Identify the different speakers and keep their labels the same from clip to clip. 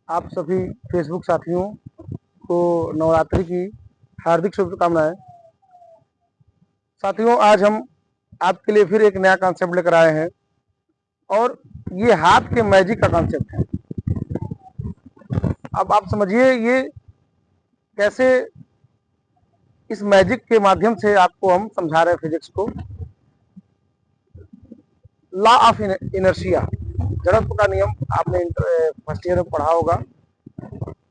Speaker 1: आप सभी फेसबुक साथियों को नवरात्रि की हार्दिक शुभकामनाएं। साथियों, आज हम आपके लिए फिर एक नया कॉन्सेप्ट लेकर आए हैं और ये हाथ के मैजिक का कॉन्सेप्ट है। अब आप समझिए ये कैसे इस मैजिक के माध्यम से आपको हम समझा रहे हैं फिजिक्स को। लॉ ऑफ इनर्शिया, जड़त्व का नियम आपने फर्स्ट ईयर में पढ़ा होगा।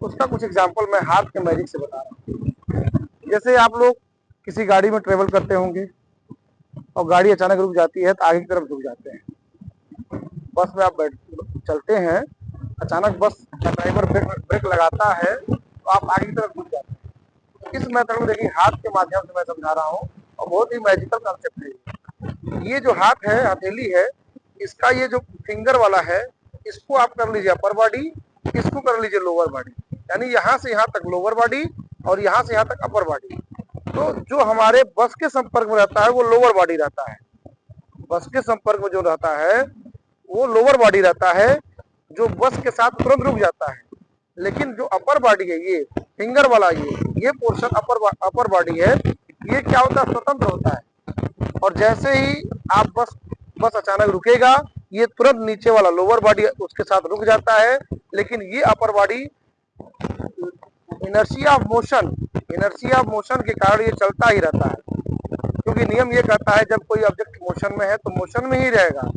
Speaker 1: उसका कुछ एग्जाम्पल मैं हाथ के मैजिक से बता रहा हूँ। जैसे आप लोग किसी गाड़ी में ट्रेवल करते होंगे और गाड़ी अचानक रुक जाती है तो आगे की तरफ झुक जाते हैं। बस में आप चलते हैं, अचानक बस का ड्राइवर ब्रेक लगाता है तो आप आगे की तरफ झुक जाते हैं। इस मेथड में देखिए हाथ के माध्यम से मैं समझा रहा हूँ और बहुत ही मैजिकल कॉन्सेप्ट है। ये जो हाथ है, हथेली है, इसका ये जो फिंगर वाला है, इसको आप कर लीजिए अपर बॉडी, इसको कर लीजिए लोअर बॉडी, यानी यहाँ से यहाँ तक लोअर बॉडी और यहाँ से यहाँ तक अपर बॉडी। तो जो हमारे बस के संपर्क में रहता है वो लोअर बॉडी रहता है। बस के संपर्क में जो रहता है वो लोअर बॉडी रहता है, जो बस के साथ तुरंत रुक जाता है। लेकिन जो अपर बॉडी है, ये फिंगर वाला ये पोर्शन अपर बॉडी है, ये क्या होता है, स्वतंत्र होता है। और जैसे ही आप बस अचानक रुकेगा, ये तुरंत नीचे वाला लोअर बॉडी उसके साथ रुक जाता है। लेकिन ये upper body inertia of motion के कारण ये चलता ही रहता है, क्योंकि नियम ये कहता है जब कोई ऑब्जेक्ट मोशन में है तो मोशन में ही रहेगा।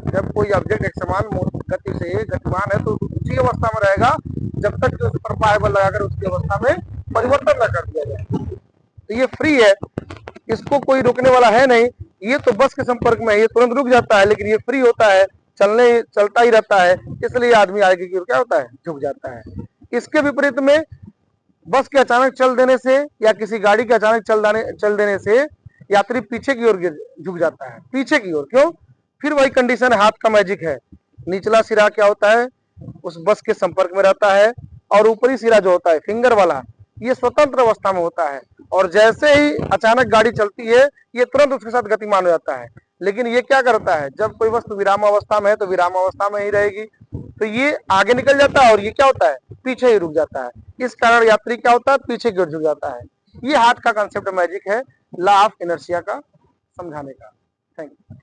Speaker 1: जब कोई ऑब्जेक्ट एक समान गति से गतिमान है तो उसी अवस्था में रहेगा जब तक कि उस पर पाए बल लगाकर उसकी अवस्था में परिवर्तन न कर दिया जाए। तो ये फ्री है, इसको कोई रोकने वाला है नहीं। ये तो बस के संपर्क में है, ये तुरंत रुक जाता है, लेकिन ये फ्री होता है, चलता ही रहता है, इसलिए आदमी आगे की ओर क्या होता है, झुक जाता है। इसके विपरीत में बस के अचानक चल देने से या किसी गाड़ी के अचानक चल देने से यात्री पीछे की ओर झुक जाता है, पीछे की ओर। क्यों? फिर वही कंडीशन हाथ का मैजिक है। निचला सिरा क्या होता है, उस बस के संपर्क में रहता है, और ऊपरी सिरा जो होता है फिंगर वाला, ये स्वतंत्र अवस्था में होता है। और जैसे ही अचानक गाड़ी चलती है, ये तुरंत उसके साथ गतिमान हो जाता है। लेकिन ये क्या करता है, जब कोई वस्तु विराम अवस्था में है तो विराम अवस्था में ही रहेगी, तो ये आगे निकल जाता है और ये क्या होता है, पीछे ही रुक जाता है। इस कारण यात्री क्या होता है, पीछे की ओर झुक जाता है। ये हाथ का कॉन्सेप्ट मैजिक है, लॉ ऑफ इनर्शिया का समझाने का। Thank you.